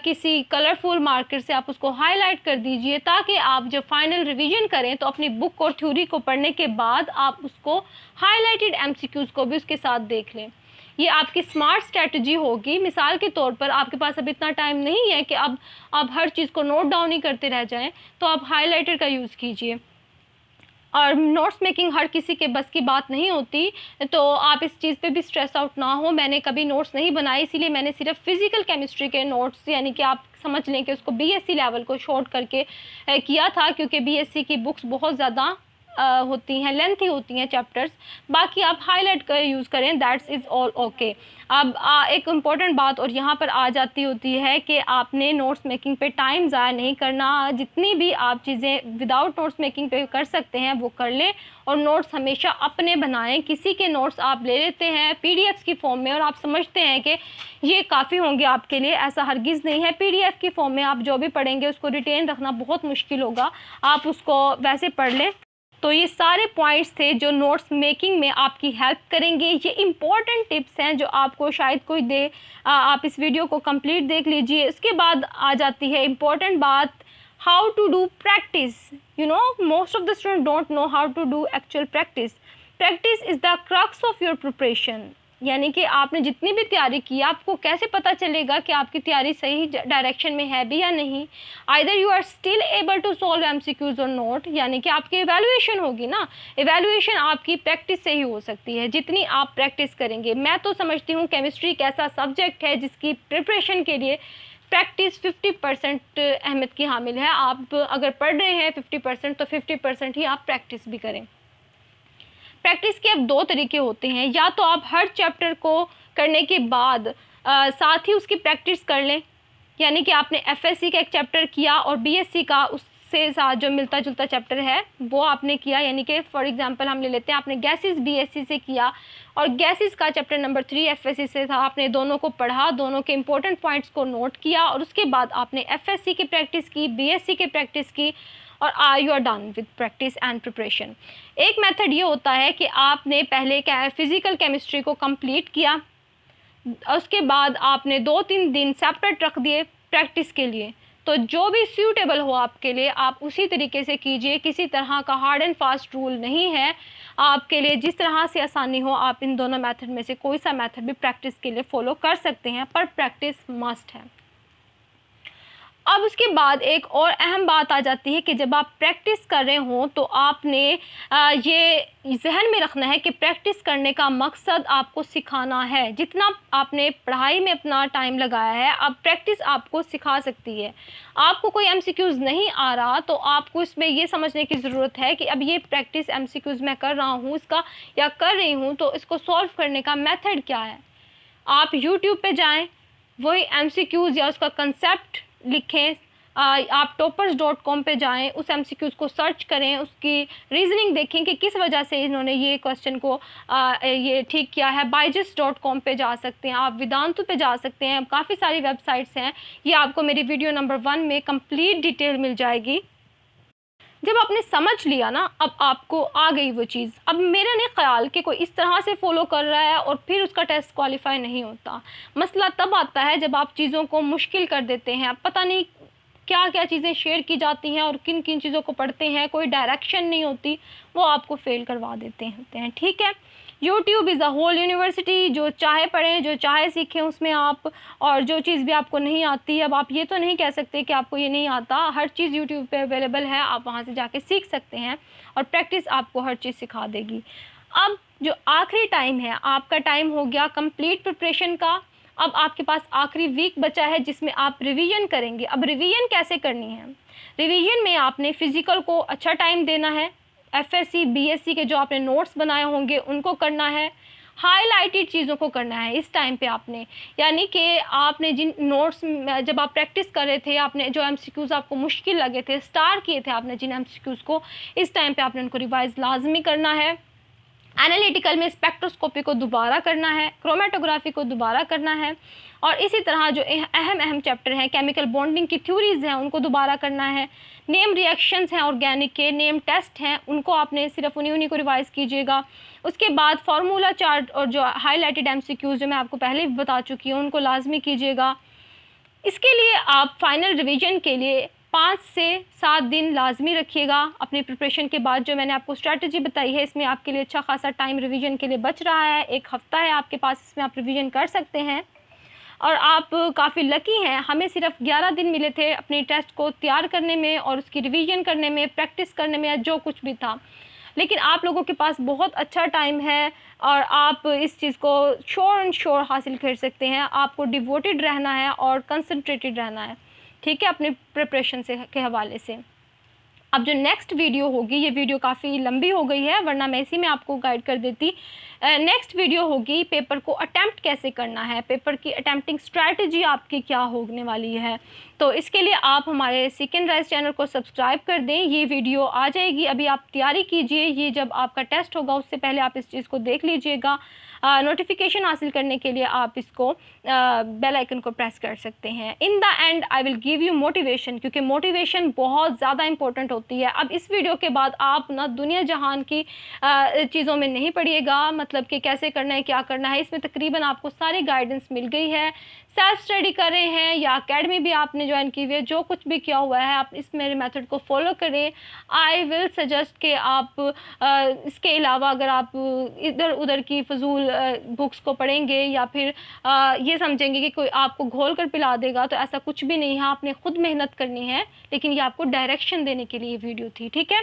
किसी कलरफुल मार्कर से आप उसको हाईलाइट कर दीजिए ताकि आप जब फाइनल रिवीजन करें तो अपनी बुक और थ्योरी को पढ़ने के बाद आप उसको हाईलाइटेड एमसीक्यूज़ को भी उसके साथ देख लें। ये आपकी स्मार्ट स्ट्रैटेजी होगी। मिसाल के तौर पर आपके पास अब इतना टाइम नहीं है कि अब आप हर चीज़ को नोट डाउन ही करते रह जाएं, तो आप हाइलाइटर का यूज़ कीजिए। और नोट्स मेकिंग हर किसी के बस की बात नहीं होती, तो आप इस चीज़ पे भी स्ट्रेस आउट ना हो। मैंने कभी नोट्स नहीं बनाए, इसीलिए मैंने सिर्फ फिज़िकल केमिस्ट्री के नोट्स, यानी कि आप समझ लें कि उसको बीएससी लेवल को शॉर्ट करके किया था, क्योंकि बीएससी की बुक्स बहुत ज़्यादा होती हैं, लेंथी होती हैं चैप्टर्स। बाकी आप हाईलाइट कर यूज़ करें, दैट्स इज़ ऑल ओके। अब एक इम्पॉर्टेंट बात और यहाँ पर आ जाती होती है कि आपने नोट्स मेकिंग पे टाइम ज़ाया नहीं करना। जितनी भी आप चीज़ें विदाउट नोट्स मेकिंग पे कर सकते हैं वो कर लें और नोट्स हमेशा अपने बनाएं। किसी के नोट्स आप ले लेते हैं पीडीएफ्स की फॉर्म में और आप समझते हैं कि ये काफ़ी होंगे आपके लिए, ऐसा हरगिज़ नहीं है। पीडीएफ की फॉर्म में आप जो भी पढ़ेंगे उसको रिटेन रखना बहुत मुश्किल होगा, आप उसको वैसे पढ़ लें। तो ये सारे पॉइंट्स थे जो नोट्स मेकिंग में आपकी हेल्प करेंगे। ये इम्पॉर्टेंट टिप्स हैं जो आपको शायद कोई दे। आप इस वीडियो को कंप्लीट देख लीजिए। इसके बाद आ जाती है इम्पॉर्टेंट बात, how to do practice. You know, most of the student don't know how to do actual practice. Practice is the crux of your preparation, यानी कि आपने जितनी भी तैयारी की आपको कैसे पता चलेगा कि आपकी तैयारी सही डायरेक्शन में है भी या नहीं। Either you are still able to solve MCQs और नोट, यानी कि आपकी इवैल्यूएशन होगी ना। इवैल्यूएशन आपकी प्रैक्टिस से ही हो सकती है, जितनी आप प्रैक्टिस करेंगे। मैं तो समझती हूँ केमिस्ट्री एक ऐसा सब्जेक्ट है जिसकी प्रिपरेशन के लिए प्रैक्टिस 50% अहमियत की हामिल है। आप अगर पढ़ रहे हैं 50% तो 50% ही आप प्रैक्टिस भी करें। प्रैक्टिस के अब 2 तरीके होते हैं, या तो आप हर चैप्टर को करने के बाद साथ ही उसकी प्रैक्टिस कर लें, यानी कि आपने एफएससी का एक चैप्टर किया और बीएससी का उससे साथ जो मिलता जुलता चैप्टर है वो आपने किया। यानी कि फॉर एग्जांपल हम ले लेते हैं, आपने गैसेस बीएससी से किया और गैसेस का चैप्टर नंबर 3 एफएससी से था। आपने दोनों को पढ़ा, दोनों के इंपॉर्टेंट पॉइंट्स को नोट किया और उसके बाद आपने एफएससी की प्रैक्टिस की, बीएससी की प्रैक्टिस की और are you are done with practice and preparation. एक मेथड ये होता है कि आपने पहले फिज़िकल केमिस्ट्री को कंप्लीट किया, उसके बाद आपने 2-3 दिन सेपरेट रख दिए प्रैक्टिस के लिए। तो जो भी सूटेबल हो आपके लिए आप उसी तरीके से कीजिए, किसी तरह का हार्ड एंड फास्ट रूल नहीं है आपके लिए। जिस तरह से आसानी हो आप इन दोनों मेथड में से कोई सा मेथड भी प्रैक्टिस के लिए फॉलो कर सकते हैं, पर प्रैक्टिस मस्ट है। अब उसके बाद एक और अहम बात आ जाती है कि जब आप प्रैक्टिस कर रहे हों तो आपने ये जहन में रखना है कि प्रैक्टिस करने का मकसद आपको सिखाना है। जितना आपने पढ़ाई में अपना टाइम लगाया है, अब प्रैक्टिस आपको सिखा सकती है। आपको कोई एमसीक्यूज़ नहीं आ रहा तो आपको इसमें ये समझने की ज़रूरत है कि अब ये प्रैक्टिस एमसीक्यूज़ मैं कर रहा हूँ इसका या कर रही हूँ, तो इसको सॉल्व करने का मेथड क्या है। आप यूट्यूब पे जाएँ, वही एमसीक्यूज़ या उसका कंसेप्ट लिखें। आप toppers.com पे जाएं, उस एमसीक्यूज़ को सर्च करें, उसकी रीज़निंग देखें कि किस वजह से इन्होंने ये क्वेश्चन को ये ठीक किया है। byju's.com पे जा सकते हैं, आप वेदांतु पे जा सकते हैं, काफ़ी सारी वेबसाइट्स हैं। ये आपको मेरी वीडियो नंबर 1 में कंप्लीट डिटेल मिल जाएगी। जब आपने समझ लिया ना, अब आपको आ गई वो चीज़। अब मेरा नहीं ख्याल कि कोई इस तरह से फॉलो कर रहा है और फिर उसका टेस्ट क्वालिफाई नहीं होता। मसला तब आता है जब आप चीज़ों को मुश्किल कर देते हैं। पता नहीं क्या क्या चीज़ें शेयर की जाती हैं और किन किन चीज़ों को पढ़ते हैं, कोई डायरेक्शन नहीं होती, वो आपको फेल करवा देते हैं। ठीक है, YouTube is the whole university. जो चाहे पढ़ें, जो चाहे सीखें उसमें आप, और जो चीज़ भी आपको नहीं आती, अब आप ये तो नहीं कह सकते कि आपको ये नहीं आता। हर चीज़ यूट्यूब पे अवेलेबल है, आप वहाँ से जाके सीख सकते हैं और प्रैक्टिस आपको हर चीज़ सिखा देगी। अब जो आखिरी टाइम है, आपका टाइम हो गया कंप्लीट प्रिपरेशन का। अब आपके पास आखिरी वीक बचा है जिसमें आप रिवीजन करेंगे। अब रिवीजन कैसे करनी है? रिवीजन में आपने फ़िज़िकल को अच्छा टाइम देना है, एफएससी बीएससी के जो आपने नोट्स बनाए होंगे उनको करना है, हाईलाइटेड चीज़ों को करना है इस टाइम पे आपने। यानी कि आपने जिन नोट्स जब आप प्रैक्टिस कर रहे थे, आपने जो एमसीक्यूज़ आपको मुश्किल लगे थे, स्टार किए थे आपने जिन एमसीक्यूज़ को, इस टाइम पे आपने उनको रिवाइज लाजमी करना है। एनालिटिकल में स्पेक्ट्रोस्कोपी को दोबारा करना है, क्रोमेटोग्राफी को दोबारा करना है, और इसी तरह जो अहम चैप्टर हैं, केमिकल बॉन्डिंग की थ्योरीज़ हैं, उनको दोबारा करना है। नेम रिएक्शंस हैं ऑर्गेनिक के, नेम टेस्ट हैं, उनको आपने सिर्फ उन्हीं को रिवाइज़ कीजिएगा। उसके बाद फार्मूला चार्ट और जो हाईलाइटेड एमसीक्यूज़ जो मैं आपको पहले भी बता चुकी हूँ, उनको लाजमी कीजिएगा। इसके लिए आप फाइनल रिवीजन के लिए 5 से 7 दिन लाजमी रखिएगा अपनी प्रिपरेशन के बाद। जो मैंने आपको स्ट्रैटेजी बताई है, इसमें आपके लिए अच्छा खासा टाइम रिवीजन के लिए बच रहा है। 1 हफ़्ता है आपके पास, इसमें आप रिवीजन कर सकते हैं और आप काफ़ी लकी हैं। हमें सिर्फ 11 दिन मिले थे अपनी टेस्ट को तैयार करने में और उसकी रिवीजन करने में, प्रैक्टिस करने में, जो कुछ भी था। लेकिन आप लोगों के पास बहुत अच्छा टाइम है और आप इस चीज़ को श्योर एंड श्योर हासिल कर सकते हैं। आपको डिवोटेड रहना है और कंसंट्रेटेड रहना है, ठीक है, अपने प्रिपरेशन से के हवाले से। अब जो नेक्स्ट वीडियो होगी, ये वीडियो काफ़ी लंबी हो गई है, वरना मैं इसी में आपको गाइड कर देती। नेक्स्ट वीडियो होगी पेपर को अटैम्प्ट कैसे करना है, पेपर की अटैम्प्टिंग स्ट्रैटेजी आपकी क्या होने वाली है। तो इसके लिए आप हमारे सेकंड राइज चैनल को सब्सक्राइब कर दें। ये वीडियो आ जाएगी, अभी आप तैयारी कीजिए, ये जब आपका टेस्ट होगा उससे पहले आप इस चीज़ को देख लीजिएगा। नोटिफिकेशन हासिल करने के लिए आप इसको बेल आइकन को प्रेस कर सकते हैं। इन the and I will give you motivation, क्योंकि मोटिवेशन बहुत ज़्यादा इंपॉर्टेंट होती है। अब इस वीडियो के बाद आप ना दुनिया जहान की चीज़ों में नहीं पड़िएगा, मतलब कि कैसे करना है, क्या करना है। इसमें तकरीबन आपको सारी गाइडेंस मिल गई है। सेल्फ स्टडी कर रहे हैं या एकेडमी भी आपने ज्वाइन की हुई है, जो कुछ भी किया हुआ है आप इस मेरे मेथड को फॉलो करें। आई विल सजेस्ट कि आप इसके अलावा अगर आप इधर उधर की फजूल बुक्स को पढ़ेंगे या फिर ये समझेंगे कि कोई आपको घोल कर पिला देगा, तो ऐसा कुछ भी नहीं है। आपने खुद मेहनत करनी है, लेकिन ये आपको डायरेक्शन देने के लिए वीडियो थी, ठीक है।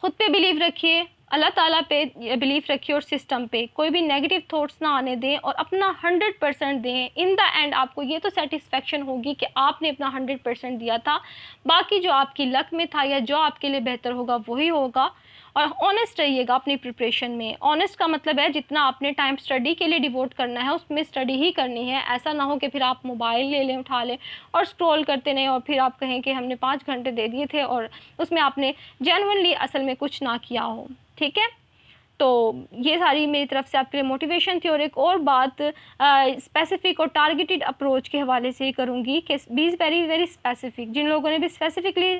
खुद पे बिलीव रखिए, अल्लाह ताला पे बिलीव रखिए और सिस्टम पे। कोई भी नेगेटिव थॉट्स ना आने दें और अपना 100% दें। इन द एंड आपको ये तो सेटिस्फेक्शन होगी कि आपने अपना 100% दिया था। बाकी जो आपकी लक में था या जो आपके लिए बेहतर होगा वही होगा। और ऑनेस्ट रहिएगा अपनी प्रिपरेशन में। ऑनेस्ट का मतलब है जितना आपने टाइम स्टडी के लिए डिवोट करना है उसमें स्टडी ही करनी है। ऐसा ना हो कि फिर आप मोबाइल ले लें, उठा लें और स्क्रॉल करते रहें और फिर आप कहें कि हमने 5 घंटे दे दिए थे और उसमें आपने जेन्युइनली असल में कुछ ना किया हो, ठीक है। तो ये सारी मेरी तरफ से आपके लिए मोटिवेशन थी। और एक और बात स्पेसिफिक और टारगेटेड अप्रोच के हवाले से ही करूँगी कि B is very very specific. जिन लोगों ने भी स्पेसिफिकली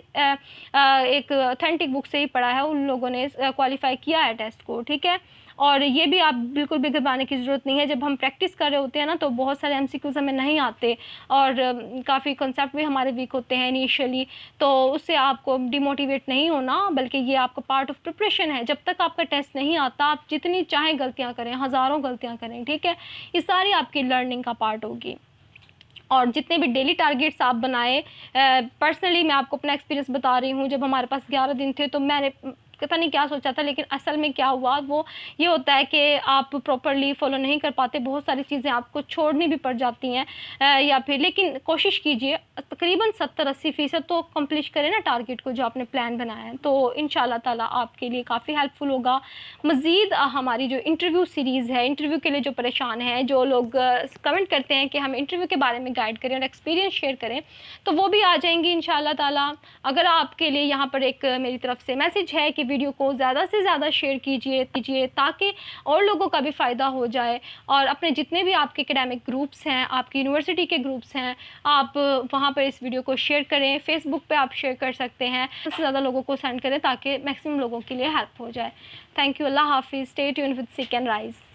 एक ऑथेंटिक बुक से ही पढ़ा है उन लोगों ने क्वालिफाई किया है टेस्ट को, ठीक है। और ये भी आप बिल्कुल भी घबराने की ज़रूरत नहीं है। जब हम प्रैक्टिस कर रहे होते हैं ना तो बहुत सारे एमसीक्यूज़ हमें नहीं आते और काफ़ी कॉन्सेप्ट भी हमारे वीक होते हैं इनिशियली, तो उससे आपको डिमोटिवेट नहीं होना, बल्कि ये आपका पार्ट ऑफ प्रिपरेशन है। जब तक आपका टेस्ट नहीं आता आप जितनी चाहें गलतियाँ करें, हज़ारों गलतियाँ करें, ठीक है, ये सारी आपकी लर्निंग का पार्ट होगी। और जितने भी डेली टारगेट्स आप बनाएं, पर्सनली मैं आपको अपना एक्सपीरियंस बता रही हूँ, जब हमारे पास 11 दिन थे तो मैंने पता नहीं क्या सोचा था, लेकिन असल में क्या हुआ वो ये होता है कि आप प्रॉपरली फॉलो नहीं कर पाते, बहुत सारी चीज़ें आपको छोड़नी भी पड़ जाती हैं या फिर, लेकिन कोशिश कीजिए तकरीबन 70-80% तो कंप्लीट करें ना टारगेट को जो आपने प्लान बनाया है, तो इंशाल्लाह ताला आपके लिए काफ़ी हेल्पफुल होगा। मज़ीद हमारी जो इंटरव्यू सीरीज़ है, इंटरव्यू के लिए जो परेशान हैं, जो लोग कमेंट करते हैं कि हम इंटरव्यू के बारे में गाइड करें और एक्सपीरियंस शेयर करें, तो वो भी आ जाएंगी इंशाल्लाह ताला। अगर आपके लिए यहाँ पर एक मेरी तरफ से मैसेज है कि वीडियो को ज़्यादा से ज़्यादा शेयर कीजिए ताकि और लोगों का भी फ़ायदा हो जाए, और अपने जितने भी आपके एकेडमिक ग्रुप्स हैं, आपकी यूनिवर्सिटी के ग्रुप्स हैं, आप वहाँ पर इस वीडियो को शेयर करें। फेसबुक पे आप शेयर कर सकते हैं, ज़्यादा से ज़्यादा लोगों को सेंड करें ताकि मैक्सिमम लोगों के लिए हेल्प हो जाए। Thank you. अल्लाह हाफिज़। Stay tuned with seek and rise.